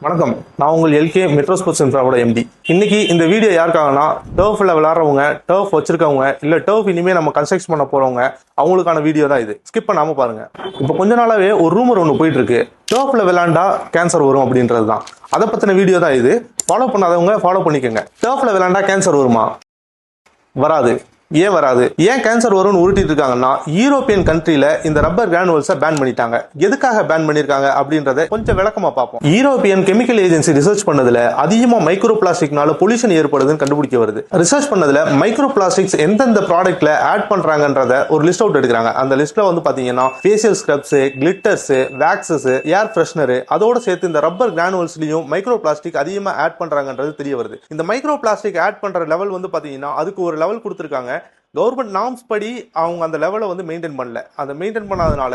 வணக்கம், நான் உங்கள் எல்கே மெட்ரோ ஸ்போர்ட்ஸ் இன்ஃப்ராவோட எம்டி. இன்னைக்கு இந்த வீடியோ யாருக்காகனா டர்ஃபில் விளாட்றவங்க, டர்ஃப் வச்சிருக்கவங்க, இல்லை டர்ஃப் இனிமேல் நம்ம கன்ஸ்ட்ரக்ஷன் பண்ண போறவங்க அவங்களுக்கான வீடியோ தான் இது. ஸ்கிப் பண்ணாம பாருங்க. இப்போ கொஞ்ச நாளாவே ஒரு ரூமர் ஒன்று போயிட்டு இருக்கு, டர்ஃபில் விளாண்டா கேன்சர் வரும் அப்படின்றது தான். அதை பத்தின வீடியோ தான் இது. ஃபாலோ பண்ணாதவங்க ஃபாலோ பண்ணிக்கோங்க. டர்ஃபில் விளாண்டா கேன்சர் வருமா? வராது. ஏன் வராது? ஏன் கேன்சர் வரும்னு உருட்டிட்டு இருக்காங்கன்னா, யூரோப்பியன் கண்ட்ரில இந்த ரப்பர் கிரானுவல்ஸை பேன் பண்ணிட்டாங்க. எதுக்காக பேன் பண்ணிருக்காங்க அப்படின்றத கொஞ்சம் விளக்கமா பார்ப்போம். யூரோப்பியன் கெமிக்கல் ஏஜென்சி ரிசர்ச் பண்ணதுல அதிகமா மைக்ரோ பிளாஸ்டிக்னால பொல்யூஷன் ஏற்படுதுன்னு கண்டுபிடிக்க வருது. ரிசர்ச் பண்ணதுல மைக்ரோ பிளாஸ்டிக்ஸ் எந்தெந்த ப்ராடக்ட்ல ஆட் பண்றாங்கன்றத ஒரு லிஸ்ட் அவுட் எடுக்கிறாங்க. அந்த லிஸ்ட்ல வந்து பாத்தீங்கன்னா facial scrubs, glitters, waxes, air freshener, அதோட சேர்த்து இந்த ரப்பர் கிரானுவல்ஸ்லயும் மைக்ரோ பிளாஸ்டிக் அதிகமா ஆட் பண்றாங்கன்றது தெரிய வருது. இந்த மைக்ரோ பிளாஸ்டிக் ஆட் பண்ற லெவல் வந்து பாத்தீங்கன்னா அதுக்கு ஒரு லெவல் கொடுத்திருக்காங்க. கவர்மெண்ட் நார்ம்ஸ் படி அவங்க அந்த லெவலை வந்து மெயின்டைன் பண்ணல. அதை மெயின்டைன் பண்ணாதனால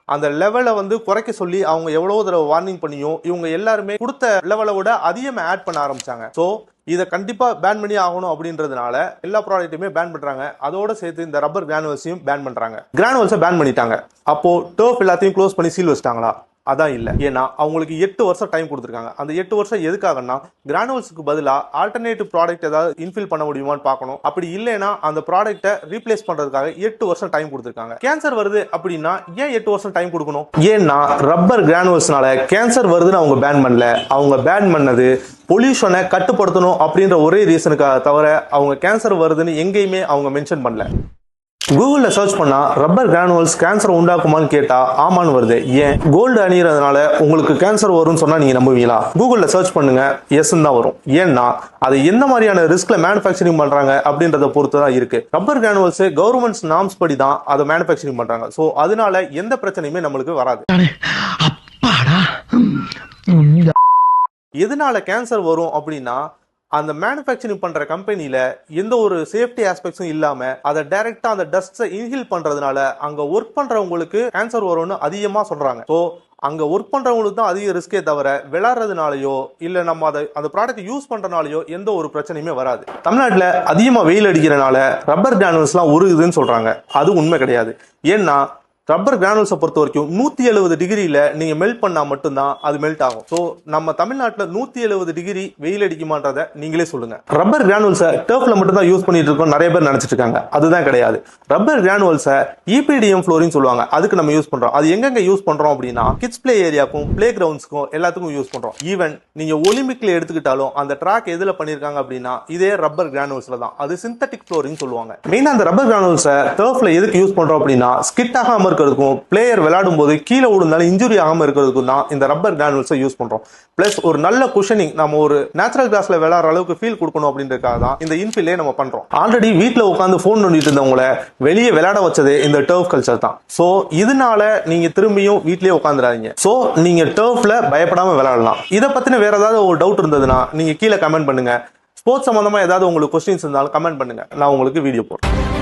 அந்த லெவலை வந்து குறைக்க சொல்லி அவங்க எவ்வளவு தடவை வார்னிங் பண்ணியும் இவங்க எல்லாருமே கொடுத்த லெவலை விட அதிகமாக ஆட் பண்ண ஆரம்பிச்சாங்க. ஸோ இதை கண்டிப்பா பேன் பண்ணி ஆகணும் அப்படின்றதுனால எல்லா ப்ராடக்ட்டுமே பேன் பண்றாங்க. அதோட சேர்த்து இந்த ரப்பர் கிரானுவல்ஸையும் பேன் பண்றாங்க. கிரானுவல்ஸை பேன் பண்ணிட்டாங்க. அப்போ டர்ஃப் எல்லாத்தையும் க்ளோஸ் பண்ணி சீல் வச்சிட்டாங்களா? அதான் இல்லை. ஏன்னா அவங்களுக்கு 8 வருஷம் டைம் கொடுத்துருக்காங்க. அந்த 8 வருஷம் எதுக்காகனா, கிரானுவல்ஸுக்கு பதிலாக ஆல்டர்னேட்டிவ் ப்ராடக்ட் ஏதாவது இன்ஃபில் பண்ண முடியுமான்னு பார்க்கணும். அப்படி இல்லைன்னா அந்த ப்ராடக்ட்டை ரீப்ளேஸ் பண்றதுக்காக 8 வருஷம் டைம் கொடுத்துருக்காங்க. கேன்சர் வருது அப்படின்னா ஏன் 8 வருஷம் டைம் கொடுக்கணும்? ஏன்னா ரப்பர் கிரானுவல்ஸ்னால கேன்சர் வருதுன்னு அவங்க பேன் பண்ணல. அவங்க பேன் பண்ணது பொல்யூஷனை கட்டுப்படுத்தணும் அப்படின்ற ஒரே ரீசனுக்காக தவிர அவங்க கேன்சர் வருதுன்னு எங்கேயுமே அவங்க மென்ஷன் பண்ணல. கூகுள்ல சர்ச் பண்ணா ரப்பர் கிரானுவல்ஸ் கேன்சர் உண்டாக்குமான்னு கேட்டா ஆமான்னு வருது. ஏன்? கோல்டு அணியறதுனால உங்களுக்கு கேன்சர் வரும்னு சொன்னா நீங்க நம்புவீங்களா? கூகுள்ல சர்ச் பண்ணுங்க, எஸ் தான் வரும். ஏன்னா அது எந்த மாதிரியான ரிஸ்க்ல மேனுஃபேக்சரிங் பண்றாங்க அப்படின்றத பொறுத்து தான் இருக்கு. ரப்பர் கிரானுவல்ஸ் கவர்மெண்ட் நார்ம்ஸ் படி தான் அதை மேனுஃபேக்சரிங் பண்றாங்க. ஸோ அதனால எந்த பிரச்சனையுமே நம்மளுக்கு வராது. எதனால கேன்சர் வரும் அப்படின்னா, அந்த மேனுஃபேக்சரிங் பண்ற கம்பெனில எந்த ஒரு சேஃப்டி ஆஸ்பெக்ட்ஸும் இல்லாம அதை டைரக்டா அந்த டஸ்ட்ஸை இன்ஹேல் பண்றதுனால அங்க ஒர்க் பண்றவங்களுக்கு கேன்சர் வரும்னு அதிகமா சொல்றாங்க. ஸோ அங்க ஒர்க் பண்றவங்களுக்கு தான் அதிக ரிஸ்கே தவிர விளையாடுறதுனாலயோ இல்ல நம்ம அதை அந்த ப்ராடக்ட் யூஸ் பண்றதுனாலயோ எந்த ஒரு பிரச்சனையுமே வராது. தமிழ்நாட்டில் அதிகமா வெயில் அடிக்கிறனால ரப்பர் கிரானுவல்ஸ் எல்லாம் உருகுதுன்னு சொல்றாங்க. அது உண்மை கிடையாது. ஏன்னா ரப்பர் கிரானுவல்ஸை பொறுத்த வரைக்கும் 170 டிகிரியில நீங்க மெல்ட் பண்ணா மட்டும்தான் அது மெல்ட் ஆகும். ஸோ நம்ம தமிழ்நாட்டில் 170 டிகிரி வெயில் அடிக்குமான்றத நீங்களே சொல்லுங்க. ரப்பர் கிரானுவல்ஸை டர்ஃப்ல மட்டும் தான் யூஸ் பண்ணிட்டு இருக்கோம் நிறைய பேர் நினைச்சிட்டு இருக்காங்க. அதுதான் கிடையாது. ரப்பர் கிரானுவல்ஸை EPDM ஃப்ளோரிங் சொல்லுவாங்க. அதுக்கு நம்ம யூஸ் பண்றோம். அது எங்கெங்க யூஸ் பண்றோம் அப்படின்னா, கிட்ஸ் பிளே ஏரியாக்கும் பிளே கிரவுண்ட்ஸ்க்கும் எல்லாத்துக்கும் யூஸ் பண்றோம். ஈவன் நீங்க ஒலிம்பிக்ல எடுத்துக்கிட்டாலும் அந்த ட்ராக் எதுல பண்ணிருக்காங்க அப்படின்னா இதே ரப்பர் கிரானுவல்ஸ்ல தான். அது சிந்தட்டிக் ஃப்ளோரிங் சொல்லுவாங்க. மெயினா அந்த ரப்பர் கிரானுவல்ஸை டர்ஃப்ல எதுக்கு யூஸ் பண்றோம் அப்படின்னா, ஸ்கிட் ஆகாம இருக்கிறதுக்கும் பிளேயர் விளையாடும் போது கீழே விழுந்தாலும் இன்ஜுரி ஆகாம இருக்கிறதுக்கும் தான் இந்த ரப்பர் கிரானுவல்ஸை யூஸ் பண்றோம். பிளஸ் ஒரு நல்ல குஷனிங், நம்ம ஒரு நேச்சுரல் கிராஸ்ல விளையாடுற அளவுக்கு ஃபீல் கொடுக்கணும் அப்படின்றதுக்காக தான் இந்த இன்ஃபில்லே நம்ம பண்றோம். ஆல்ரெடி வீட்டில் உட்காந்து போன் நோண்டிட்டு இருந்தவங்களை வெளியே விளையாட வச்சதே இந்த டர்ஃப் கல்ச்சர் தான். ஸோ இதனால நீங்க திரும்பியும் வீட்லயே உட்காந்துடாதீங்க. ஸோ நீங்க டர்ஃப்ல பயப்படாம விளையாடலாம். இதை பத்தின வேற ஏதாவது ஒரு டவுட் இருந்ததுன்னா நீங்க கீழே கமெண்ட் பண்ணுங்க. ஸ்போர்ட்ஸ் சம்பந்தமா ஏதாவது உங்களுக்கு கொஸ்டின்ஸ் இருந்தாலும் கமெண்ட் பண்ணுங்க. நான் உங்களுக்கு வீடியோ போடுறேன்.